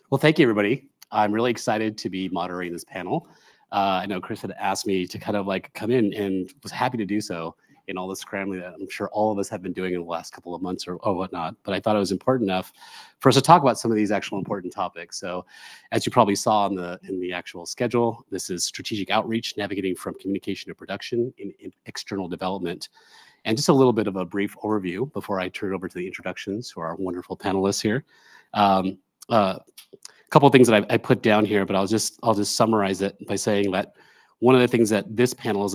Well, thank you, everybody. I'm really excited to be moderating this panel. I know Chris had asked me to kind of like come in and was happy to do so in all the scrambling that I'm sure all of us have been doing in the last couple of months or whatnot. But I thought it was important enough for us to talk about some of these actual important topics. So as you probably saw in the actual schedule, this is strategic outreach, navigating from communication to production in external development. And just a little bit of a brief overview before I turn it over to the introductions to our wonderful panelists here. A couple of things that I put down here, but I'll just summarize it by saying that one of the things that this panel is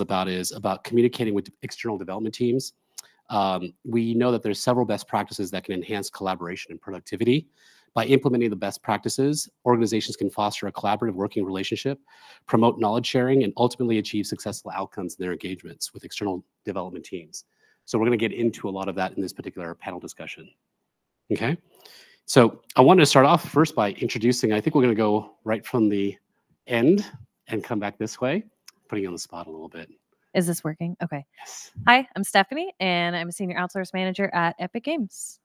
about communicating with external development teams. We know that there's several best practices that can enhance collaboration and productivity. By implementing the best practices, organizations can foster a collaborative working relationship, promote knowledge sharing, and ultimately achieve successful outcomes in their engagements with external development teams. So we're going to get into a lot of that in this particular panel discussion. Okay. So I wanted to start off first by introducing, I think we're going to go right from the end and come back this way, putting you on the spot a little bit. Is this working? Okay. Yes. Hi, I'm Stephanie, and I'm a senior outsource manager at Epic Games.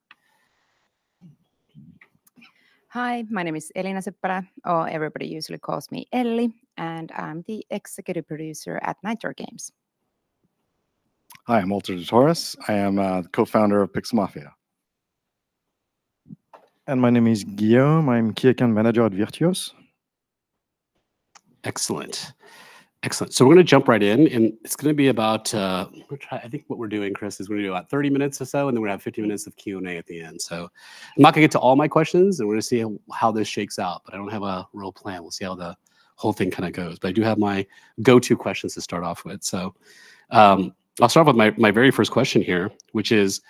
Hi, my name is Elina Seppälä, or everybody usually calls me Elli, and I'm the executive producer at Nitro Games. Hi, I'm Torres. I am the co-founder of Mafia. And my name is Guillaume. I'm key account manager at Virtuos. Excellent. Excellent. So we're going to jump right in, and it's going to be about, I think what we're doing, Chris, is we're going to do about 30 minutes or so, and then we're going to have 50 minutes of Q&A at the end. So I'm not going to get to all my questions, and we're going to see how this shakes out, but I don't have a real plan. We'll see how the whole thing kind of goes. But I do have my go-to questions to start off with. So I'll start off with my very first question here, which is,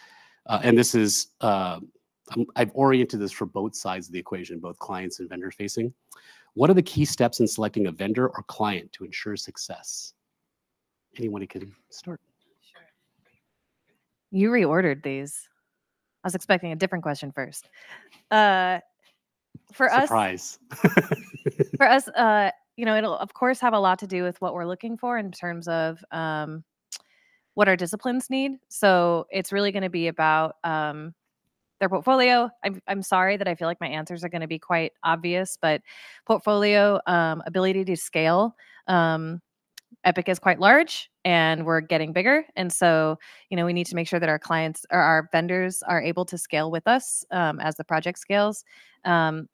and this is, I've oriented this for both sides of the equation, both clients and vendor facing. What are the key steps in selecting a vendor or client to ensure success? Anyone can start. Sure. You reordered these. I was expecting a different question first. For Surprise. For us, it'll of course have a lot to do with what we're looking for in terms of what our disciplines need. So it's really going to be about their portfolio. I'm sorry that I feel like my answers are going to be quite obvious, but portfolio, ability to scale. Epic is quite large and we're getting bigger. And so, we need to make sure that our clients or our vendors are able to scale with us as the project scales. And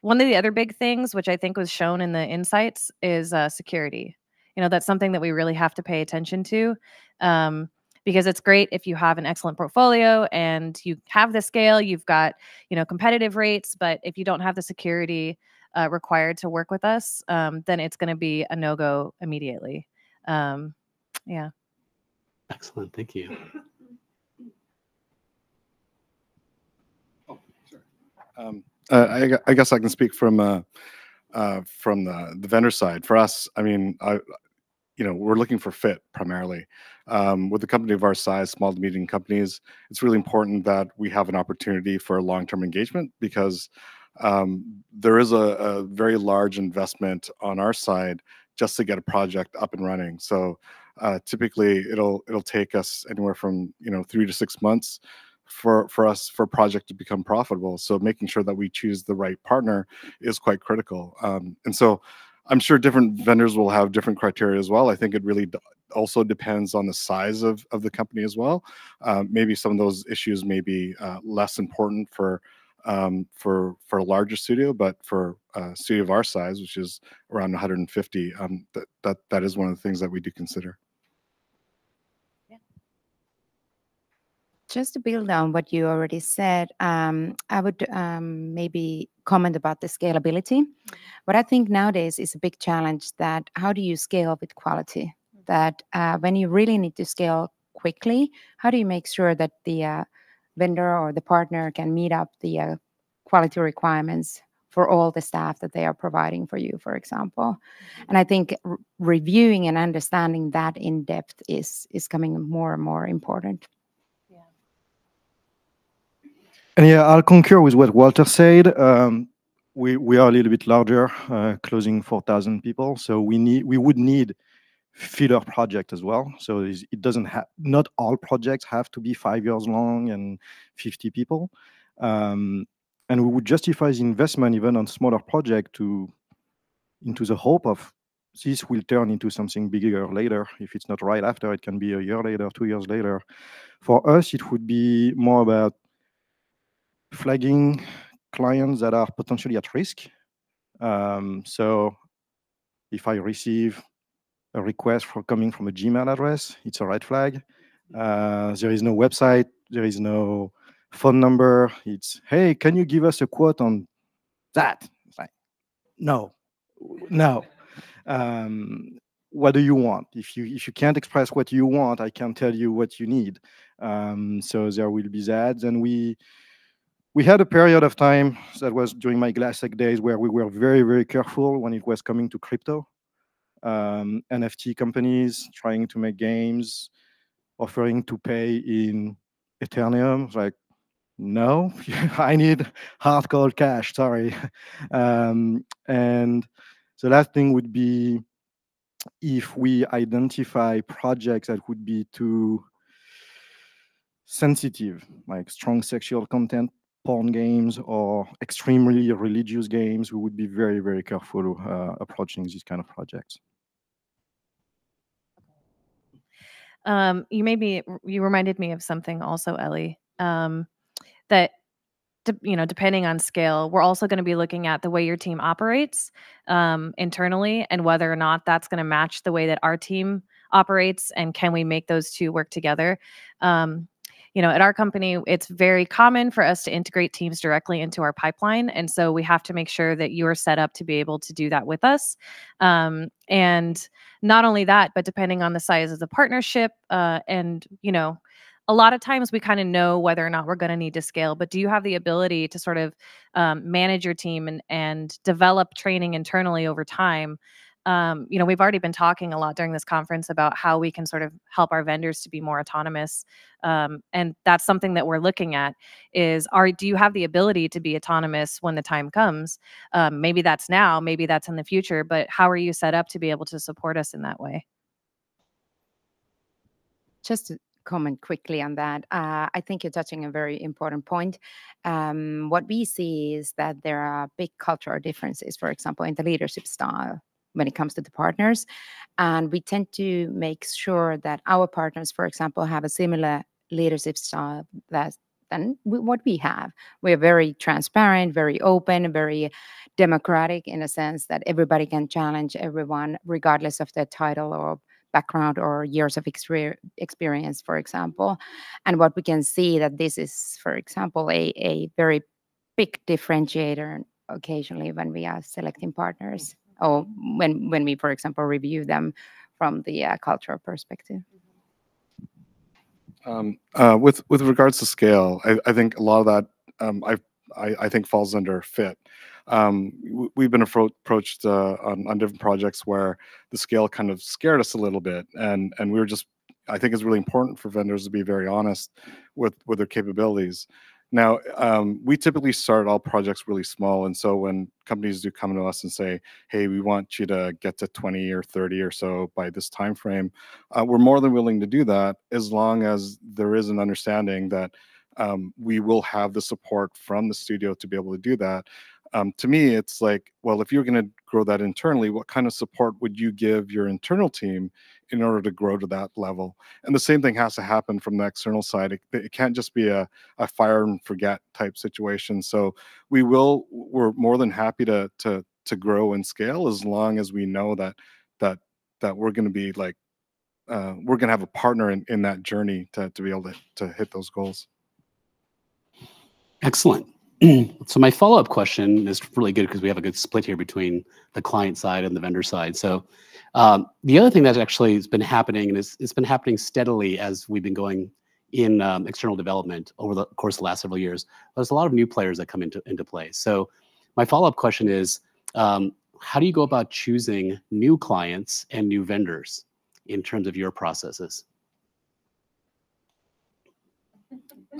one of the other big things, which I think was shown in the insights, is security. That's something that we really have to pay attention to. Because it's great if you have an excellent portfolio and you have the scale, you've got, competitive rates, but if you don't have the security required to work with us, then it's going to be a no-go immediately. Yeah. Excellent. Thank you. Oh, sure. I guess I can speak from the vendor side. For us, I mean, we're looking for fit primarily. With a company of our size, small to medium companies, it's really important that we have an opportunity for long-term engagement because there is a very large investment on our side just to get a project up and running. So typically it'll take us anywhere from 3 to 6 months for a project to become profitable. So making sure that we choose the right partner is quite critical. And so I'm sure different vendors will have different criteria as well. I think it really also depends on the size of the company as well. Maybe some of those issues may be less important for a larger studio, but for a studio of our size, which is around 150, that is one of the things that we do consider. Just to build on what you already said, I would maybe comment about the scalability. What I think nowadays is a big challenge that how do you scale with quality? That when you really need to scale quickly, how do you make sure that the vendor or the partner can meet up the quality requirements for all the staff that they are providing for you, for example? And I think reviewing and understanding that in depth is becoming more and more important. And yeah, I'll concur with what Walter said. We are a little bit larger, closing 4,000 people, so we would need filler project as well. So it doesn't have, not all projects have to be 5 years long and 50 people. And And we would justify the investment even on smaller project into the hope of this will turn into something bigger later. If it's not right after, it can be a year later, 2 years later. For us, it would be more about flagging clients that are potentially at risk. So if I receive a request coming from a Gmail address, it's a red flag. There is no website, there is no phone number. It's, hey, can you give us a quote on that? It's like, no. What do you want? If you can't express what you want, I can tell you what you need. So there will be that. And we had a period of time that was during my Glassec days where we were very, very careful when it was coming to crypto. NFT companies trying to make games, offering to pay in Ethereum. Like, no, I need hard cold cash, sorry. And the last thing would be if we identify projects that would be too sensitive, like strong sexual content, porn games, or extremely religious games, we would be very, very careful approaching these kind of projects. You reminded me of something also, Ellie, that depending on scale, we're also going to be looking at the way your team operates internally and whether or not that's going to match the way that our team operates, and can we make those two work together. At our company, it's very common for us to integrate teams directly into our pipeline. And so we have to make sure that you're set up to be able to do that with us. And not only that, but depending on the size of the partnership, and a lot of times we kind of know whether or not we're going to need to scale, but do you have the ability to sort of manage your team and develop training internally over time? We've already been talking a lot during this conference about how we can sort of help our vendors to be more autonomous. And that's something that we're looking at is, do you have the ability to be autonomous when the time comes? Maybe that's now, maybe that's in the future, but how are you set up to be able to support us in that way? Just to comment quickly on that, I think you're touching a very important point. What we see is that there are big cultural differences, for example, in the leadership style when it comes to the partners. And we tend to make sure that our partners, for example, have a similar leadership style than what we have. We're very transparent, very open, very democratic in a sense that everybody can challenge everyone regardless of their title or background or years of experience, for example. And what we can see that this is, for example, a very big differentiator occasionally when we are selecting partners, or when we, for example, review them from the cultural perspective. With regards to scale, I think a lot of that I think falls under fit. We've been approached on different projects where the scale kind of scared us a little bit, and we were just, I think it's really important for vendors to be very honest with their capabilities. Now, we typically start all projects really small, and so when companies do come to us and say, hey, we want you to get to 20 or 30 or so by this time frame, we're more than willing to do that as long as there is an understanding that we will have the support from the studio to be able to do that. To me, it's like, well, if you're going to grow that internally, what kind of support would you give your internal team in order to grow to that level? And the same thing has to happen from the external side. It can't just be a fire and forget type situation. So we're more than happy to grow and scale as long as we know that we're going to be like, we're going to have a partner in that journey to be able to hit those goals. Excellent. So my follow-up question is really good because we have a good split here between the client side and the vendor side. So the other thing that actually has been happening, and it's been happening steadily as we've been going in external development over the course of the last several years, there's a lot of new players that come into play. So my follow-up question is, how do you go about choosing new clients and new vendors in terms of your processes?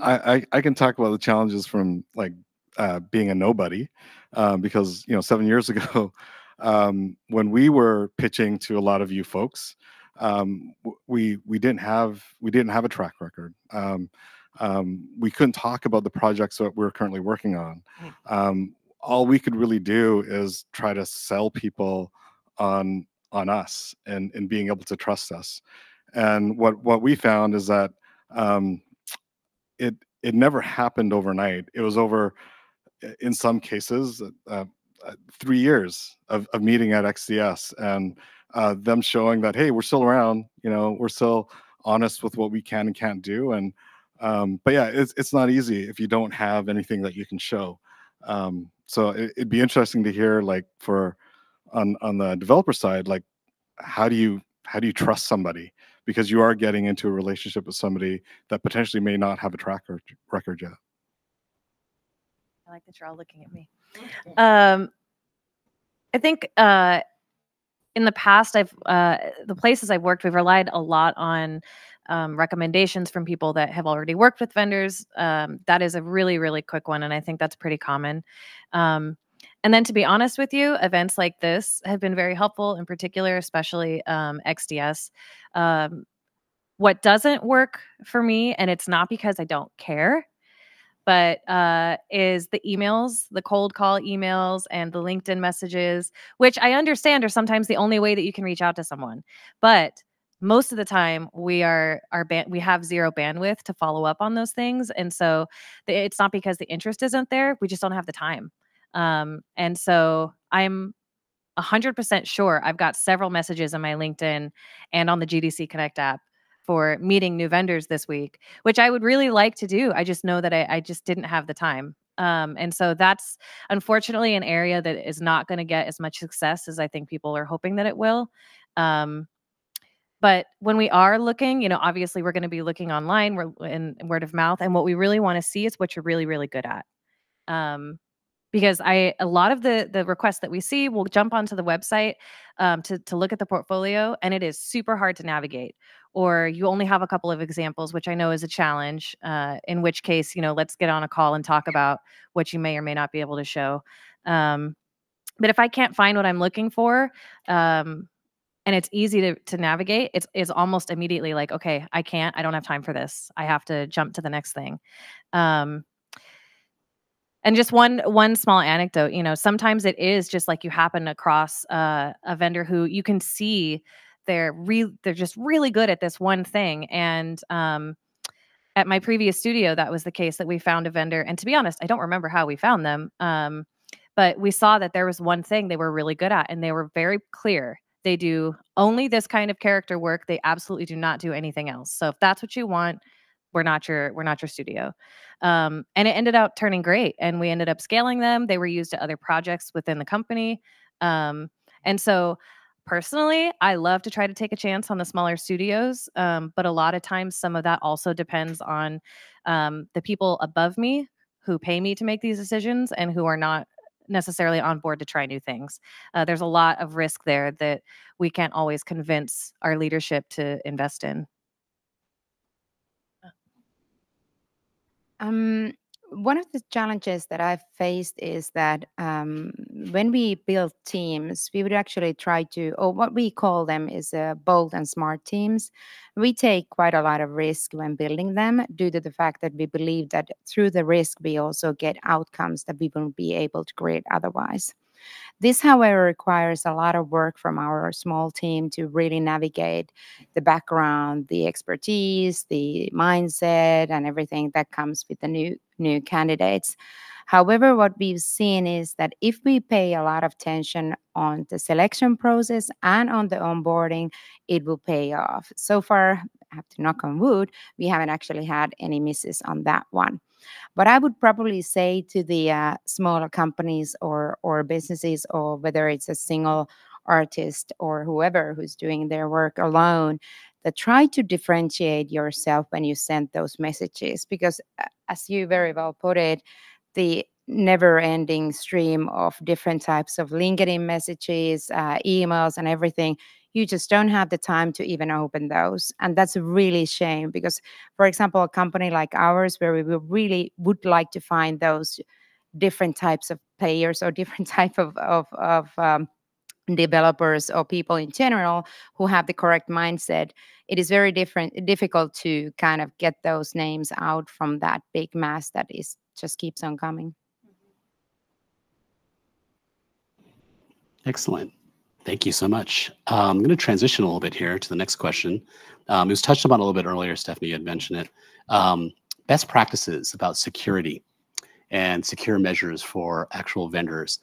I can talk about the challenges from like being a nobody, because 7 years ago, when we were pitching to a lot of you folks, we didn't have a track record. we couldn't talk about the projects that we're currently working on. All we could really do is try to sell people on us and being able to trust us. And what we found is that it never happened overnight. It was over, in some cases, 3 years of meeting at XDS and them showing that, hey, we're still around, we're still honest with what we can and can't do. And but yeah, it's not easy if you don't have anything that you can show. So it'd be interesting to hear, like, on the developer side, like, how do you trust somebody, because you are getting into a relationship with somebody that potentially may not have a track record yet. I like that you're all looking at me. I think in the past, the places I've worked, we've relied a lot on recommendations from people that have already worked with vendors. That is a really, really quick one, and I think that's pretty common. And then, to be honest with you, events like this have been very helpful, in particular, especially XDS. What doesn't work for me, and it's not because I don't care, but is the emails, the cold call emails and the LinkedIn messages, which I understand are sometimes the only way that you can reach out to someone. But most of the time we have zero bandwidth to follow up on those things. And so it's not because the interest isn't there. We just don't have the time. And so I'm 100% sure I've got several messages on my LinkedIn and on the GDC Connect app for meeting new vendors this week, which I would really like to do. I just know that I just didn't have the time. And so that's unfortunately an area that is not going to get as much success as I think people are hoping that it will. But when we are looking, obviously we're going to be looking online, we're in word of mouth. And what we really want to see is what you're really, really good at. Because a lot of the requests that we see will jump onto the website to look at the portfolio, and it is super hard to navigate. Or you only have a couple of examples, which I know is a challenge, in which case, let's get on a call and talk about what you may or may not be able to show. But if I can't find what I'm looking for, and it's easy to navigate, it's almost immediately like, okay, I don't have time for this. I have to jump to the next thing. And just one small anecdote, sometimes it is just like you happen across a vendor who you can see they're just really good at this one thing. And at my previous studio, that was the case, that we found a vendor. And to be honest, I don't remember how we found them. But we saw that there was one thing they were really good at, and they were very clear. They do only this kind of character work. They absolutely do not do anything else. So if that's what you want, we're not your studio. And it ended up turning great. And we ended up scaling them. They were used at other projects within the company. And so personally, I love to try to take a chance on the smaller studios. But a lot of times some of that also depends on the people above me who pay me to make these decisions and who are not necessarily on board to try new things. There's a lot of risk there that we can't always convince our leadership to invest in. One of the challenges that I've faced is that when we build teams, we would actually try to, or what we call them is bold and smart teams. We take quite a lot of risk when building them due to the fact that we believe that through the risk, we also get outcomes that we won't be able to create otherwise. This, however, requires a lot of work from our small team to really navigate the background, the expertise, the mindset, and everything that comes with the new candidates. However, what we've seen is that if we pay a lot of attention on the selection process and on the onboarding, it will pay off. So far, I have to knock on wood, we haven't actually had any misses on that one. But I would probably say to the smaller companies or businesses, or whether it's a single artist or whoever who's doing their work alone, that try to differentiate yourself when you send those messages. Because as you very well put it, the never-ending stream of different types of LinkedIn messages, emails, and everything, you just don't have the time to even open those. And that's a really shame because, for example, a company like ours, where we really would like to find those different types of players or different type of developers or people in general who have the correct mindset, it is very difficult to kind of get those names out from that big mass that is just keeps on coming. Excellent. Thank you so much. I'm going to transition a little bit here to the next question. It was touched upon a little bit earlier. Stephanie had mentioned it. Best practices about security and secure measures for actual vendors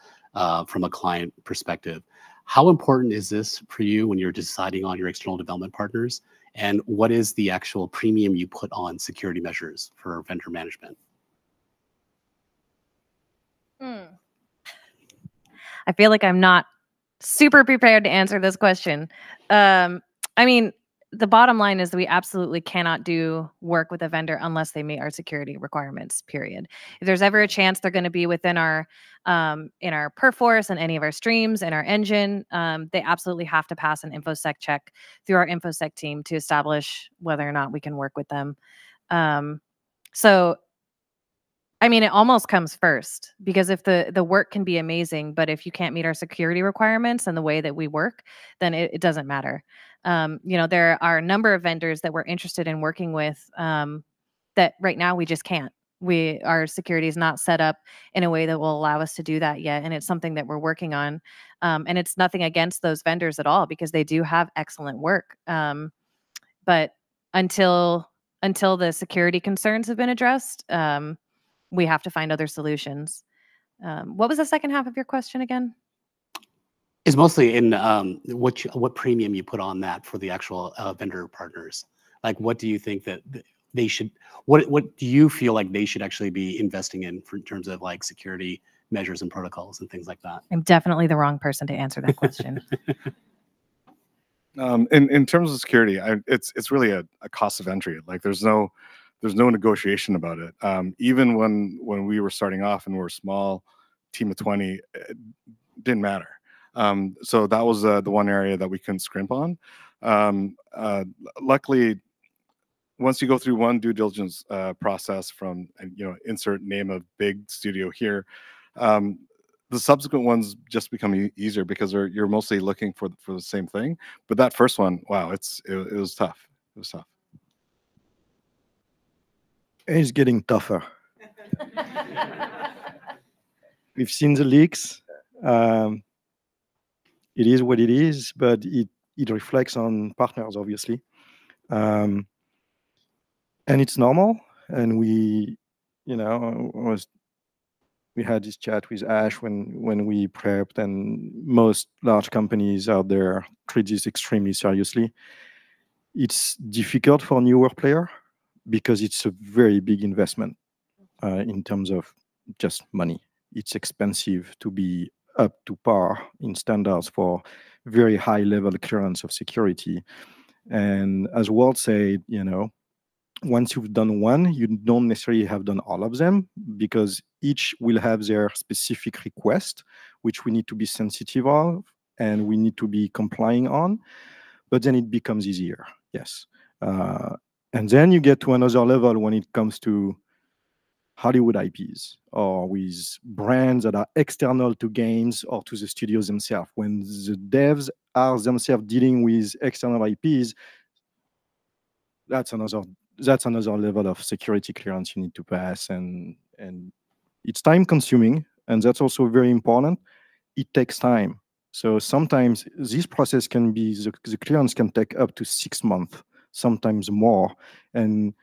from a client perspective. How important is this for you when you're deciding on your external development partners? And what is the actual premium you put on security measures for vendor management? I feel like I'm not super prepared to answer this question. I mean, the bottom line is that we absolutely cannot do work with a vendor unless they meet our security requirements, period. If there's ever a chance they're going to be within our in our perforce and any of our streams and our engine, they absolutely have to pass an infosec check through our infosec team to establish whether or not we can work with them. So I mean, it almost comes first, because if the work can be amazing, but if you can't meet our security requirements and the way that we work, then it doesn't matter. You know, there are a number of vendors that we're interested in working with that right now we just can't. Our security is not set up in a way that will allow us to do that yet, and it's something that we're working on. And it's nothing against those vendors at all, because they do have excellent work. But until the security concerns have been addressed, we have to find other solutions. What was the second half of your question again? It's mostly in what premium you put on that for the actual vendor partners. Like, what do you think that they should? What do you feel like they should actually be investing in in terms of like security measures and protocols and things like that? I'm definitely the wrong person to answer that question. In terms of security, it's really a cost of entry. Like there's no negotiation about it. Even when we were starting off and we're a small team of 20, it didn't matter. So that was the one area that we couldn't scrimp on. Luckily, once you go through one due diligence process from, insert name of big studio here, the subsequent ones just become easier because you're mostly looking for the same thing. But that first one, wow, it was tough. It was tough. It's getting tougher. We've seen the leaks. It is what it is, but it reflects on partners, obviously. And it's normal. And we had this chat with Ash when we prepped, and most large companies out there treat this extremely seriously. It's difficult for a newer player because it's a very big investment in terms of just money. It's expensive to be up to par in standards for very high level clearance of security. And as Walt said, once you've done one, you don't necessarily have done all of them, because each will have their specific request, which we need to be sensitive of and we need to be complying on. But then it becomes easier, yes. And then you get to another level when it comes to Hollywood IPs or with brands that are external to games or to the studios themselves. When the devs are themselves dealing with external IPs, that's another level of security clearance you need to pass, and it's time consuming, and that's also very important. It takes time. So sometimes this process can be, the clearance can take up to 6 months, sometimes more. And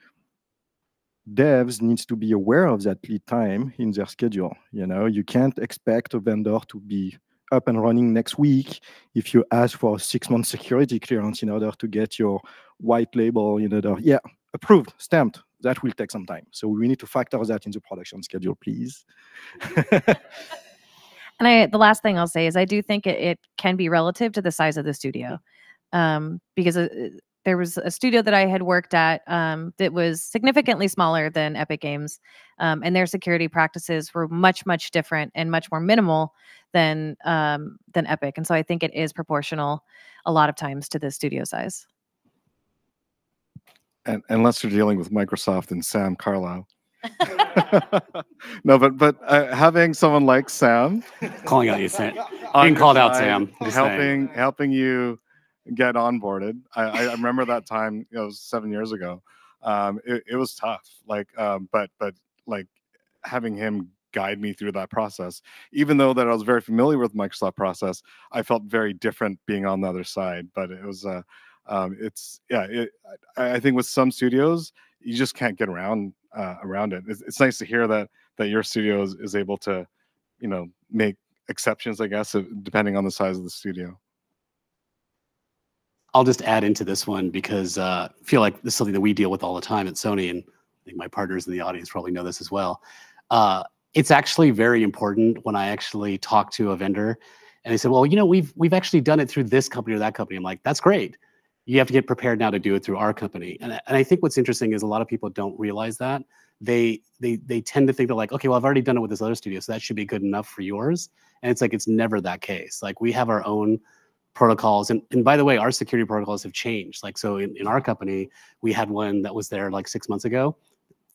devs needs to be aware of that lead time in their schedule. You can't expect a vendor to be up and running next week if you ask for a 6-month security clearance in order to get your white label, yeah, approved, stamped. That will take some time. So we need to factor that in the production schedule, please. And the last thing I'll say is I do think it can be relative to the size of the studio, because there was a studio that I had worked at that was significantly smaller than Epic Games, and their security practices were much, much different and much more minimal than Epic. And so I think it is proportional a lot of times to the studio size. And unless you're dealing with Microsoft and Sam Carlisle. No, but having someone like Sam Calling out you, Sam. on Being your called out, side, Sam. Just saying. helping you get onboarded. I remember that time. It was 7 years ago. It was tough. Like, but like having him guide me through that process, even though that I was very familiar with Microsoft process, I felt very different being on the other side. But it was, I think with some studios, you just can't get around it. It's nice to hear that your studio is able to, make exceptions, I guess, depending on the size of the studio. I'll just add into this one because I feel like this is something that we deal with all the time at Sony, and I think my partners in the audience probably know this as well. It's actually very important when I actually talk to a vendor and they say, well, we've actually done it through this company or that company. I'm like, that's great. You have to get prepared now to do it through our company. And I think what's interesting is a lot of people don't realize that. They tend to think they're like, okay, well, I've already done it with this other studio, so that should be good enough for yours. And it's like, it's never that case. Like, we have our own protocols. And by the way, our security protocols have changed. Like, so in our company, we had one that was there like 6 months ago.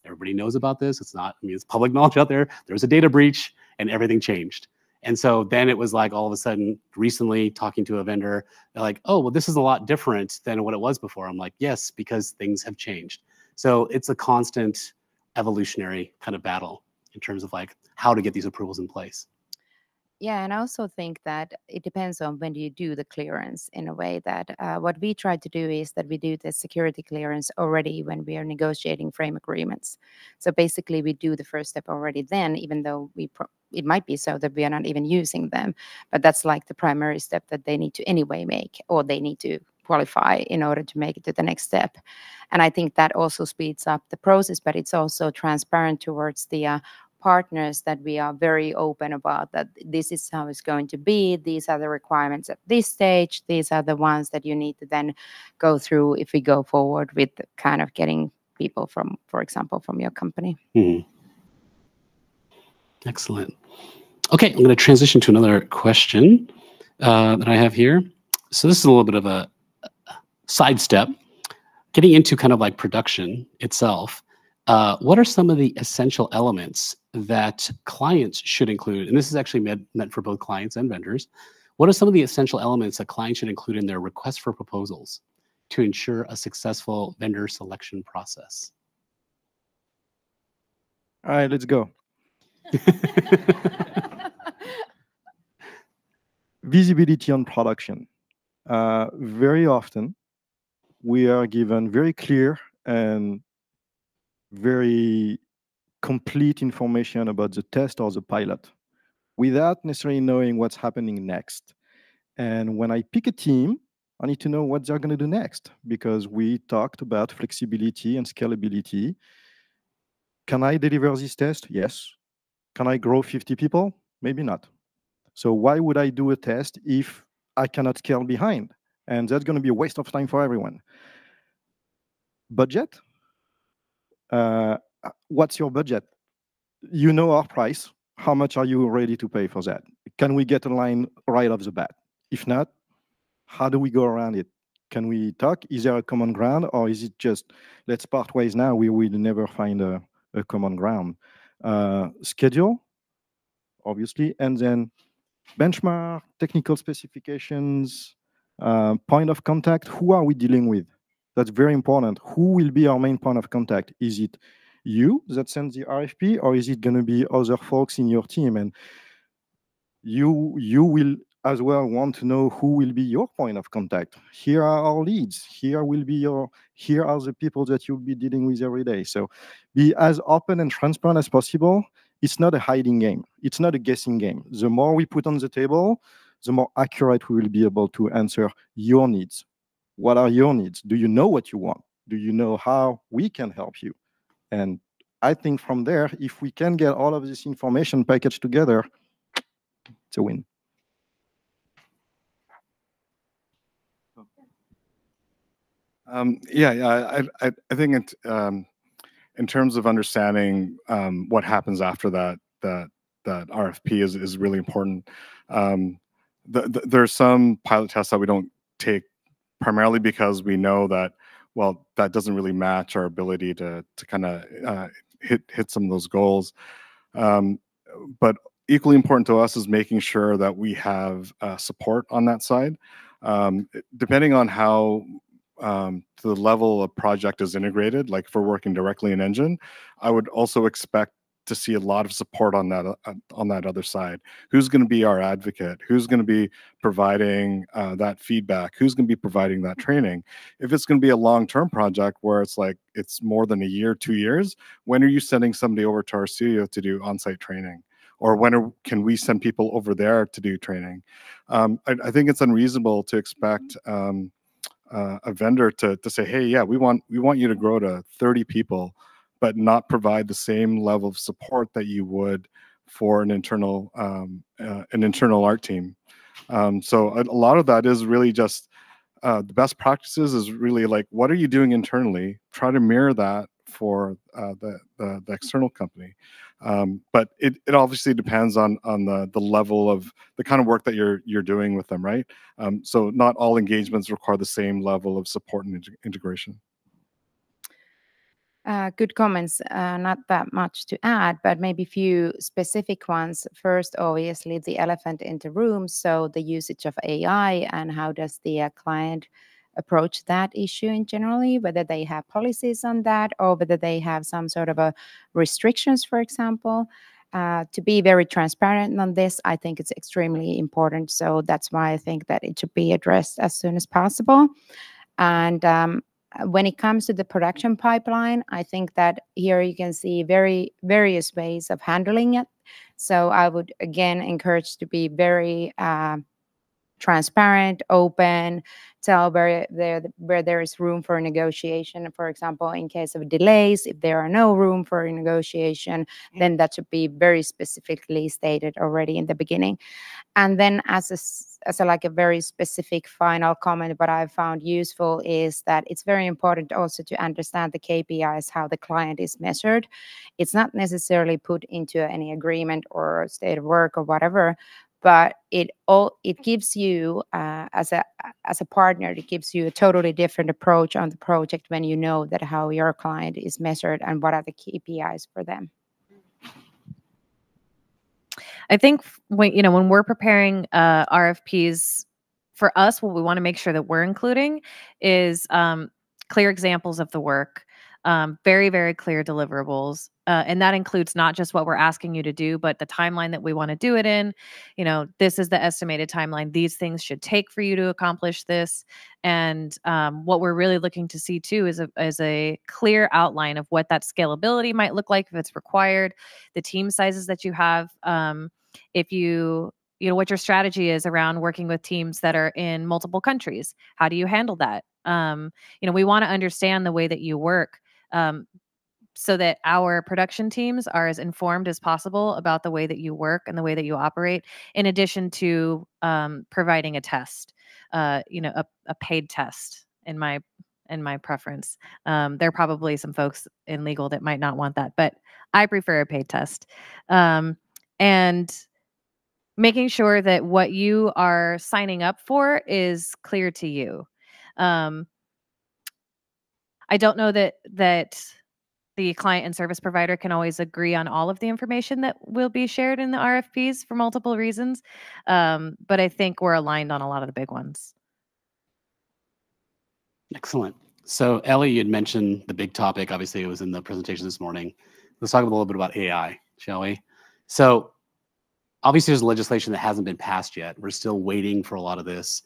Everybody knows about this. It's not, it's public knowledge out there. There was a data breach and everything changed. And so then it was like, all of a sudden, recently talking to a vendor, they're like, oh, well, this is a lot different than what it was before. I'm like, yes, because things have changed. So it's a constant evolutionary kind of battle in terms of like how to get these approvals in place. Yeah, and I also think that it depends on when you do the clearance, in a way that what we try to do is that we do the security clearance already when we are negotiating frame agreements. So basically we do the first step already then, even though it might be so that we are not even using them. But that's like the primary step that they need to anyway make, or they need to qualify in order to make it to the next step. And I think that also speeds up the process, but it's also transparent towards the partners, that we are very open about that this is how it's going to be. These are the requirements at this stage. These are the ones that you need to then go through if we go forward with kind of getting people from, for example, from your company. Mm-hmm. Excellent. Okay, I'm going to transition to another question that I have here. So this is a little bit of a sidestep, getting into kind of like production itself. What are some of the essential elements that clients should include? And this is actually meant for both clients and vendors. What are some of the essential elements that clients should include in their request for proposals to ensure a successful vendor selection process? All right, let's go. Visibility on production. Very often, we are given very clear and very complete information about the test or the pilot without necessarily knowing what's happening next. And when I pick a team, I need to know what they're going to do next, because we talked about flexibility and scalability. Can I deliver this test? Yes. Can I grow 50 people? Maybe not. So why would I do a test if I cannot scale behind? And that's going to be a waste of time for everyone. Budget. What's your budget? You know our price. How much are you ready to pay for that? Can we get a line right off the bat? If not, how do we go around it? Can we talk? Is there a common ground, or is it just, let's part ways now, we will never find a common ground? Schedule, obviously, and then benchmark, technical specifications, point of contact. Who are we dealing with? That's very important. Who will be our main point of contact? Is it you that sends the RFP, or is it going to be other folks in your team? And you will as well want to know who will be your point of contact. Here are our leads. Here are the people that you'll be dealing with every day. So be as open and transparent as possible. It's not a hiding game. It's not a guessing game. The more we put on the table, the more accurate we will be able to answer your needs. What are your needs? Do you know what you want? Do you know how we can help you? And I think from there, if we can get all of this information packaged together, it's a win. I think in terms of understanding what happens after that RFP is really important. There's some pilot tests that we don't take, primarily because we know that, well, that doesn't really match our ability to kind of hit some of those goals. But equally important to us is making sure that we have support on that side. Depending on how the level of project is integrated, like if we're working directly in Engine, I would also expect to see a lot of support on that other side. Who's going to be our advocate? Who's going to be providing that feedback? Who's going to be providing that training? If it's going to be a long-term project where it's like it's more than a year, 2 years, when are you sending somebody over to our studio to do on-site training? Or when can we send people over there to do training? I think it's unreasonable to expect a vendor to say, hey, yeah, we want you to grow to 30 people, but not provide the same level of support that you would for an internal art team. So a lot of that is really just the best practices is really like, what are you doing internally? Try to mirror that for the external company. But it obviously depends on the level of the kind of work that you're doing with them, right? So not all engagements require the same level of support and integration. Good comments. Not that much to add, but maybe a few specific ones. First, obviously, the elephant in the room. So the usage of AI and how does the client approach that issue in generally, whether they have policies on that or whether they have some sort of a restrictions, for example. To be very transparent on this, I think it's extremely important. So that's why I think that it should be addressed as soon as possible. And when it comes to the production pipeline, I think that here you can see various ways of handling it. So I would again encourage to be very transparent, open, tell where there is room for negotiation. For example, in case of delays, if there are no room for negotiation, then that should be very specifically stated already in the beginning. And then as a very specific final comment, what I've found useful is that it's very important also to understand the KPIs, how the client is measured. It's not necessarily put into any agreement or state of work or whatever, but it gives you as a partner, it gives you a totally different approach on the project when you know that how your client is measured and what are the KPIs for them. I think when we're preparing RFPs, for us, what we want to make sure that we're including is clear examples of the work, very, very clear deliverables. And that includes not just what we're asking you to do, but the timeline that we want to do it in. This is the estimated timeline. These things should take for you to accomplish this. And what we're really looking to see too is a clear outline of what that scalability might look like if it's required, the team sizes that you have, what your strategy is around working with teams that are in multiple countries. How do you handle that? We want to understand the way that you work, so that our production teams are as informed as possible about the way that you work and the way that you operate, in addition to providing a test, a paid test in my preference. There are probably some folks in legal that might not want that, but I prefer a paid test. And making sure that what you are signing up for is clear to you. I don't know that the client and service provider can always agree on all of the information that will be shared in the RFPs for multiple reasons. But I think we're aligned on a lot of the big ones. Excellent. So Ellie, you had mentioned the big topic. Obviously, it was in the presentation this morning. Let's talk a little bit about AI, shall we? So obviously, there's legislation that hasn't been passed yet. We're still waiting for a lot of this.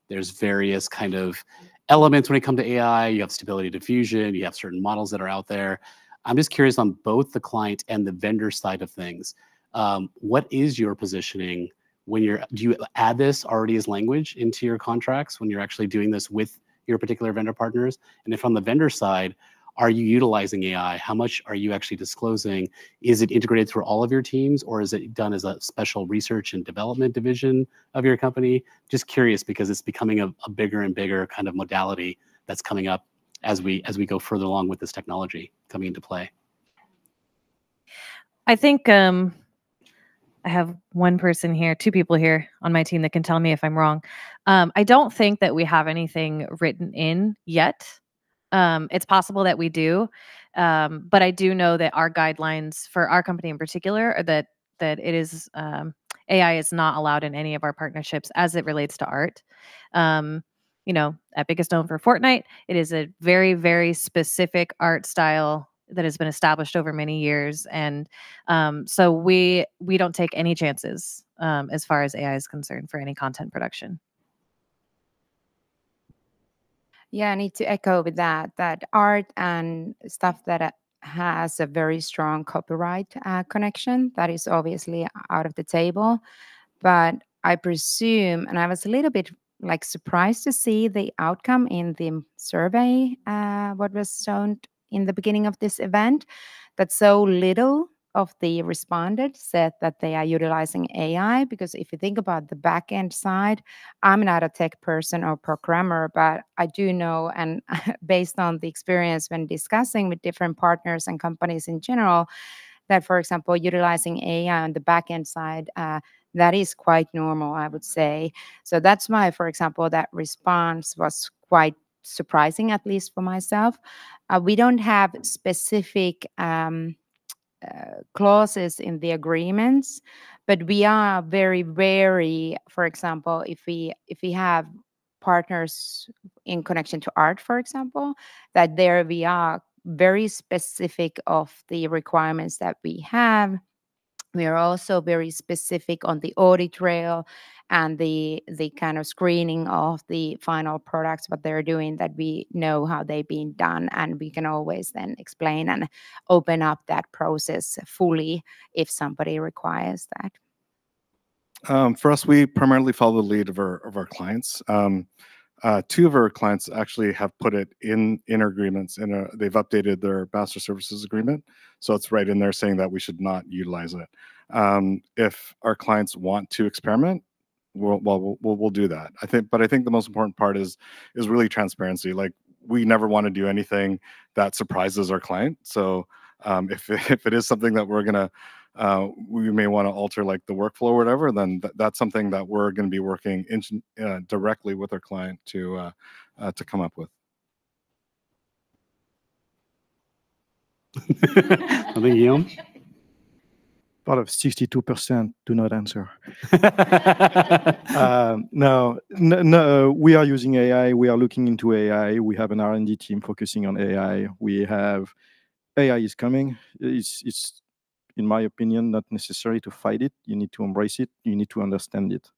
There's various kind of elements when it comes to AI. You have stability diffusion. You have certain models that are out there. I'm just curious on both the client and the vendor side of things. What is your positioning when do you add this already as language into your contracts when you're actually doing this with your particular vendor partners? And if on the vendor side, are you utilizing AI? How much are you actually disclosing? Is it integrated through all of your teams, or is it done as a special research and development division of your company? Just curious, because it's becoming a bigger and bigger kind of modality that's coming up as we go further along with this technology coming into play. I think I have two people here on my team that can tell me if I'm wrong. I don't think that we have anything written in yet. It's possible that we do. But I do know that our guidelines for our company in particular are that it is AI is not allowed in any of our partnerships as it relates to art. Epic is known for Fortnite. It is a very, very specific art style that has been established over many years, and so we don't take any chances as far as AI is concerned for any content production. Yeah, I need to echo with that art and stuff that has a very strong copyright connection, that is obviously out of the table. But I presume, and I was a little bit like surprised to see the outcome in the survey, what was shown in the beginning of this event, that so little of the responded said that they are utilizing AI. Because if you think about the back end side, I'm not a tech person or programmer, but I do know, and based on the experience when discussing with different partners and companies in general, that, for example, utilizing AI on the back end side, that is quite normal, I would say. So that's why, for example, that response was quite surprising, at least for myself. We don't have specific clauses in the agreements, but we are very wary. For example, if we have partners in connection to art, for example, that there we are very specific of the requirements that we have. We are also very specific on the audit trail and the kind of screening of the final products, what they're doing, that we know how they've been done, and we can always then explain and open up that process fully if somebody requires that. For us, we primarily follow the lead of our clients. Two of our clients actually have put it in agreements, they've updated their master services agreement, so it's right in there saying that we should not utilize it. If our clients want to experiment, we'll do that. I think the most important part is really transparency. Like, we never want to do anything that surprises our client. So if it is something that we're gonna we may want to alter, like the workflow or whatever, then that's something that we're going to be working directly with our client to come up with. Guillaume? Out of 62% do not answer. No, we are using AI. We are looking into AI. We have an R&D team focusing on AI. AI is coming. It's in my opinion, not necessary to fight it. You need to embrace it. You need to understand it.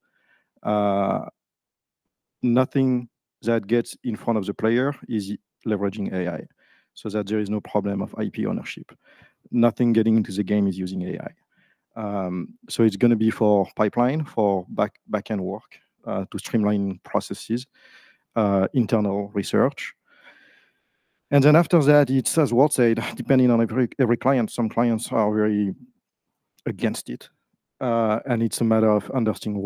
Nothing that gets in front of the player is leveraging AI, so that there is no problem of IP ownership. Nothing getting into the game is using AI. So it's going to be for pipeline, for back-end work, to streamline processes, internal research. And then after that, it's, as Walt said, depending on every client. Some clients are very against it, and it's a matter of understanding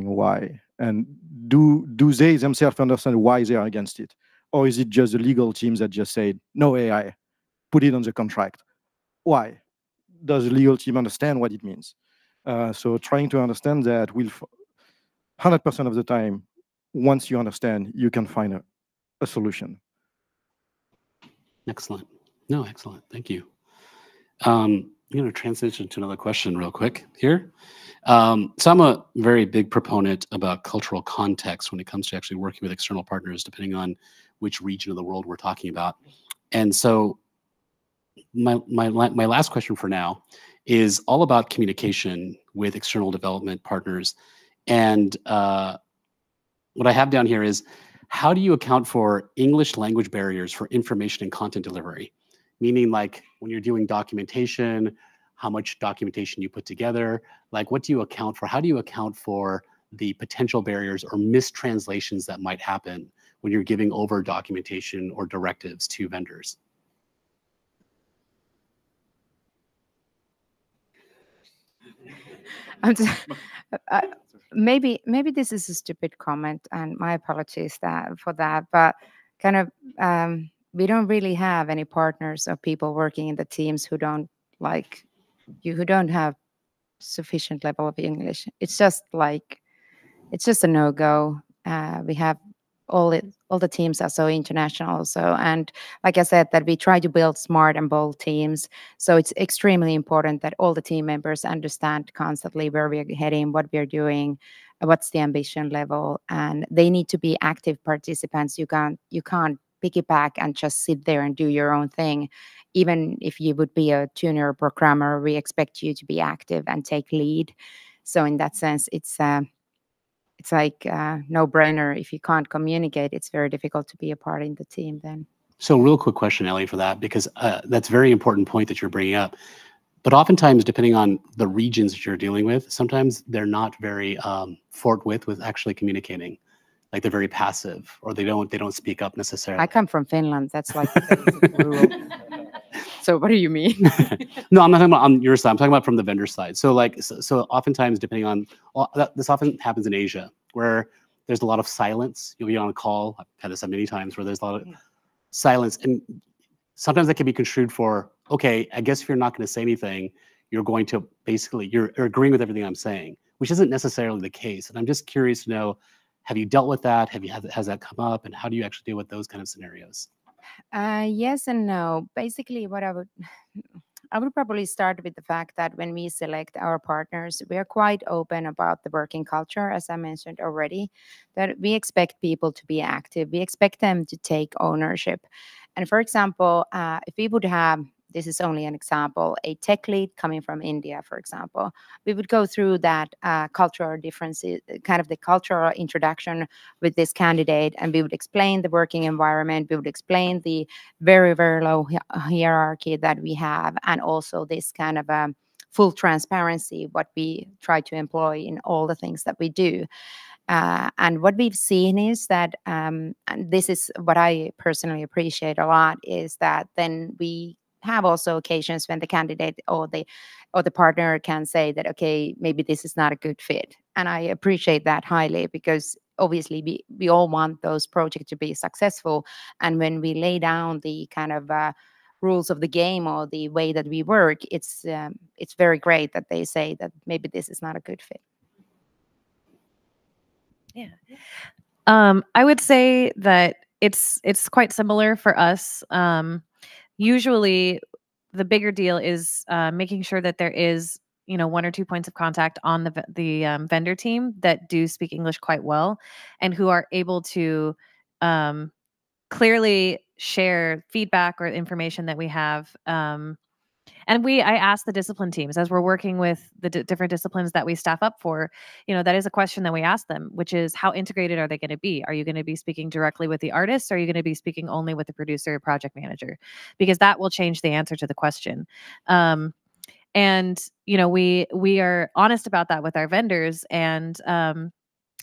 why. And do they themselves understand why they are against it, or is it just the legal teams that just said no AI, put it on the contract? Why? Does the legal team understand what it means? So trying to understand that will 100% of the time, once you understand, you can find a solution. Excellent. No, excellent. Thank you. I'm going to transition to another question real quick here. So I'm a very big proponent about cultural context when it comes to actually working with external partners, depending on which region of the world we're talking about. And so my last question for now is all about communication with external development partners. And what I have down here is, how do you account for English language barriers for information and content delivery? Meaning, like, when you're doing documentation, how much documentation you put together, like, what do you account for? How do you account for the potential barriers or mistranslations that might happen when you're giving over documentation or directives to vendors? Maybe this is a stupid comment, and my apologies for that, but kind of we don't really have any partners or people working in the teams who don't like you, who don't have sufficient level of English. It's just a no-go. We have all the teams are so international. So, and like I said, that we try to build smart and bold teams. So it's extremely important that all the team members understand constantly where we're heading, what we're doing, what's the ambition level, and they need to be active participants. You can't piggyback and just sit there and do your own thing. Even if you would be a junior programmer, we expect you to be active and take lead. So in that sense, it's like no-brainer. If you can't communicate, it's very difficult to be a part in the team then. So real quick question, Ellie, for that, because that's a very important point that you're bringing up. But oftentimes, depending on the regions that you're dealing with, sometimes they're not very forthwith with actually communicating. Like they're very passive, or they don't speak up necessarily. I come from Finland. That's like rural. So what do you mean? No, I'm not talking about on your side. I'm talking about from the vendor side. So like, so oftentimes, depending on, this often happens in Asia, where there's a lot of silence. You'll be on a call. I've had this many times where there's a lot of silence, and sometimes that can be construed for, okay, I guess if you're not going to say anything, you're going to basically, you're agreeing with everything I'm saying, which isn't necessarily the case. And I'm just curious to know, have you dealt with that? Has that come up? And how do you actually deal with those kind of scenarios? Yes and no. Basically, what I would probably start with the fact that when we select our partners, we are quite open about the working culture, as I mentioned already, that we expect people to be active. We expect them to take ownership. And for example, if we would have, this is only an example, a tech lead coming from India, for example, we would go through that cultural differences, kind of the cultural introduction with this candidate, and we would explain the working environment, we would explain the very, very low hierarchy that we have, and also this kind of full transparency, what we try to employ in all the things that we do. And what we've seen is that, and this is what I personally appreciate a lot, is that then we have also occasions when the candidate or the partner can say that, okay, maybe this is not a good fit. And I appreciate that highly, because obviously we all want those projects to be successful. And when we lay down the kind of rules of the game or the way that we work, it's very great that they say that maybe this is not a good fit. Yeah. I would say that it's quite similar for us. Usually the bigger deal is making sure that there is, 1 or 2 points of contact on the vendor team that do speak English quite well and who are able to clearly share feedback or information that we have. And I ask the discipline teams as we're working with the different disciplines that we staff up for, that is a question that we ask them, which is how integrated are they going to be? Are you going to be speaking directly with the artists? Or are you going to be speaking only with the producer or project manager? Because that will change the answer to the question. And, we are honest about that with our vendors. And,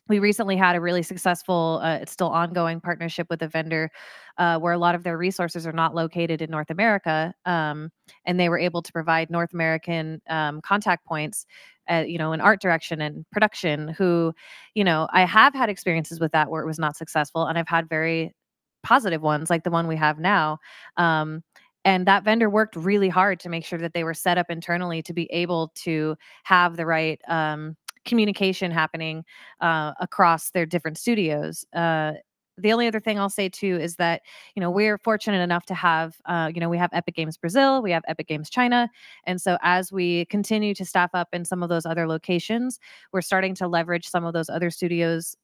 we recently had a really successful, it's still ongoing partnership with a vendor where a lot of their resources are not located in North America. And they were able to provide North American contact points, in art direction and production who, I have had experiences with that where it was not successful. And I've had very positive ones like the one we have now. And that vendor worked really hard to make sure that they were set up internally to be able to have the right communication happening across their different studios. The only other thing I'll say too is that, we're fortunate enough to have, we have Epic Games Brazil, we have Epic Games China. And so as we continue to staff up in some of those other locations, we're starting to leverage some of those other studios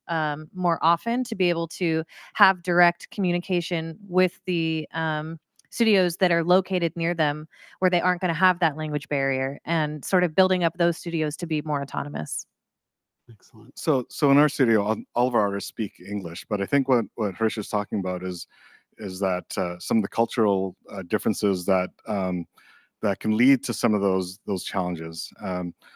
more often to be able to have direct communication with the studios that are located near them where they aren't going to have that language barrier, and sort of building up those studios to be more autonomous. Excellent. So in our studio, all of our artists speak English, but I think what Harish is talking about is that some of the cultural differences that that can lead to some of those challenges.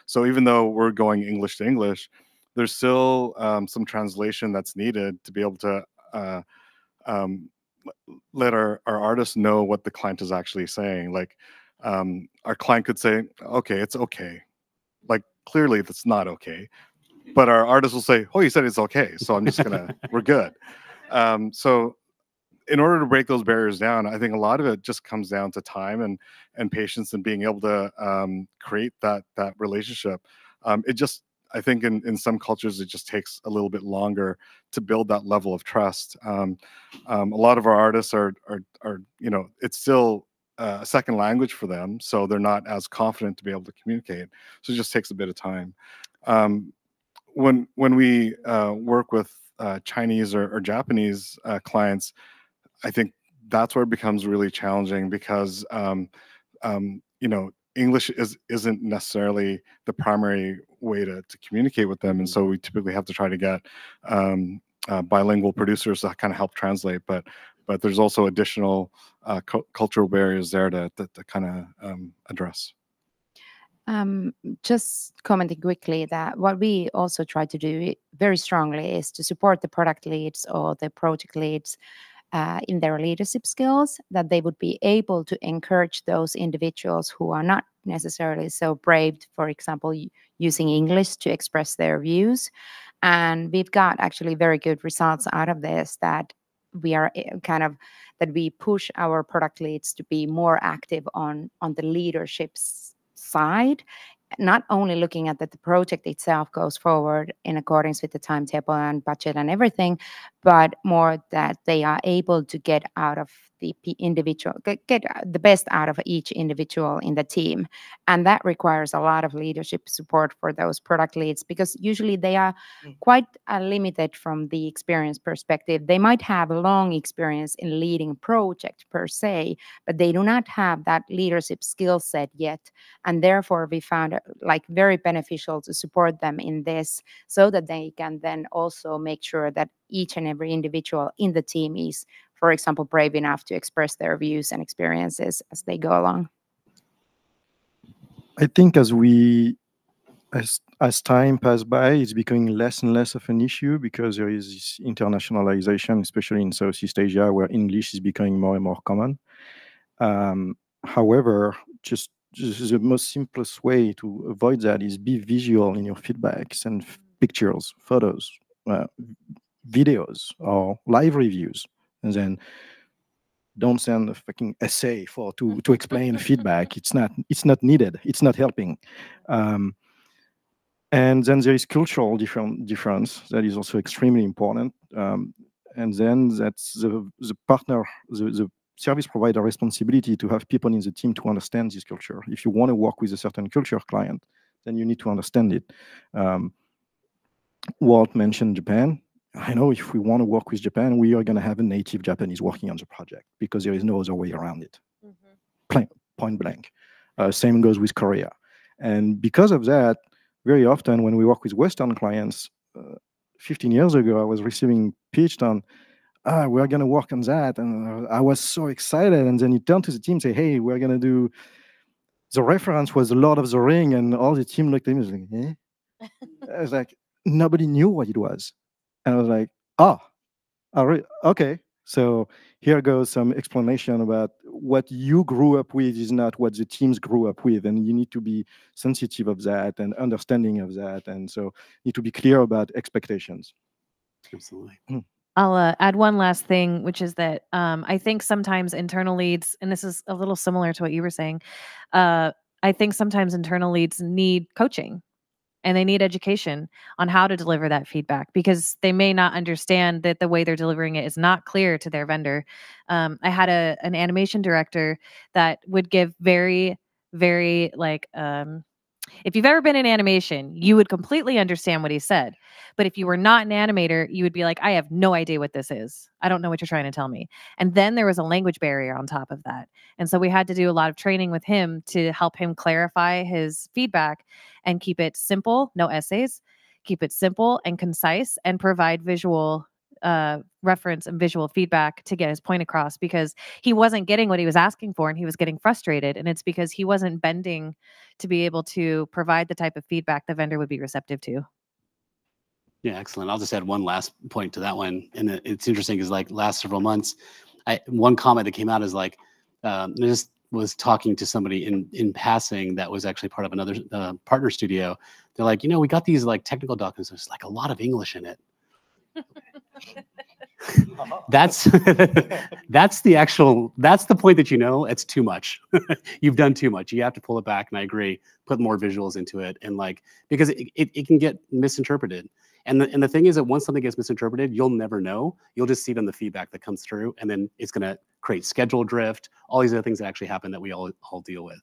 So even though we're going English to English, there's still some translation that's needed to be able to let our artists know what the client is actually saying. Like our client could say, okay, it's okay. Like clearly that's not okay. But our artists will say, oh, you said it's okay. So I'm just gonna, we're good. So in order to break those barriers down, I think a lot of it just comes down to time and patience and being able to create that relationship. I think in some cultures it just takes a little bit longer to build that level of trust. A lot of our artists are it's still a second language for them, so they're not as confident to be able to communicate. So it just takes a bit of time. When we work with Chinese or Japanese clients, I think that's where it becomes really challenging because English isn't necessarily the primary way to communicate with them, and so we typically have to try to get bilingual producers to kind of help translate. But there's also additional cultural barriers there to kind of address. Just commenting quickly that what we also try to do very strongly is to support the product leads or the project leads in their leadership skills, that they would be able to encourage those individuals who are not necessarily so brave, for example, using English to express their views. And we've got actually very good results out of this, that we are that we push our product leads to be more active on the leadership side, not only looking at that the project itself goes forward in accordance with the timetable and budget and everything, but more that they are able to get out of the individual, get the best out of each individual in the team. And that requires a lot of leadership support for those product leads, because usually they are quite limited from the experience perspective. They might have a long experience in leading a project per se, but they do not have that leadership skill set yet. And therefore we found like very beneficial to support them in this, so that they can then also make sure that each and every individual in the team is, for example, brave enough to express their views and experiences as they go along. I think as time passes by, it's becoming less and less of an issue, because there is this internationalization, especially in Southeast Asia, where English is becoming more and more common. However, just the most simplest way to avoid that is be visual in your feedbacks and pictures, photos, videos, or live reviews, and then don't send a fucking essay to explain feedback. It's not needed. It's not helping. And then there is cultural difference that is also extremely important. And then that's the partner, the service provider responsibility to have people in the team to understand this culture. If you want to work with a certain culture client, then you need to understand it. Walt mentioned Japan. I know if we want to work with Japan, we are going to have a native Japanese working on the project, because there is no other way around it. Point blank. Same goes with Korea. And because of that, very often when we work with Western clients, 15 years ago, I was receiving pitched on, we're going to work on that. And I was so excited. And then you turn to the team and say, hey, we're going to do, the reference was the Lord of the Ring. And all the team looked at me and was like, eh? I was like, nobody knew what it was. And I was like, okay. So here goes some explanation about what you grew up with is not what the teams grew up with. And you need to be sensitive of that and understanding of that. And so you need to be clear about expectations. Absolutely. I'll add one last thing, which is that I think sometimes internal leads, and this is a little similar to what you were saying, I think sometimes internal leads need coaching. And they need education on how to deliver that feedback, because they may not understand that the way they're delivering it is not clear to their vendor. I had an animation director that would give very, very if you've ever been in animation, you would completely understand what he said. But if you were not an animator, you would be like, I have no idea what this is. I don't know what you're trying to tell me. And then there was a language barrier on top of that. And so we had to do a lot of training with him to help him clarify his feedback and keep it simple, no essays, keep it simple and concise, and provide visual reference and visual feedback to get his point across, because he wasn't getting what he was asking for and he was getting frustrated. And it's because he wasn't bending to be able to provide the type of feedback the vendor would be receptive to. Yeah, excellent. I'll just add one last point to that one. And it's interesting because like last several months, one comment that came out is like, I just was talking to somebody in passing that was actually part of another partner studio. They're like, we got these like technical documents. There's like a lot of English in it. that's that's the point that it's too much. You've done too much. You have to pull it back, and I agree. Put more visuals into it, and because it can get misinterpreted. And the thing is that once something gets misinterpreted, you'll never know. You'll just see it on the feedback that comes through, and then it's going to create schedule drift, all these other things that actually happen that we all deal with.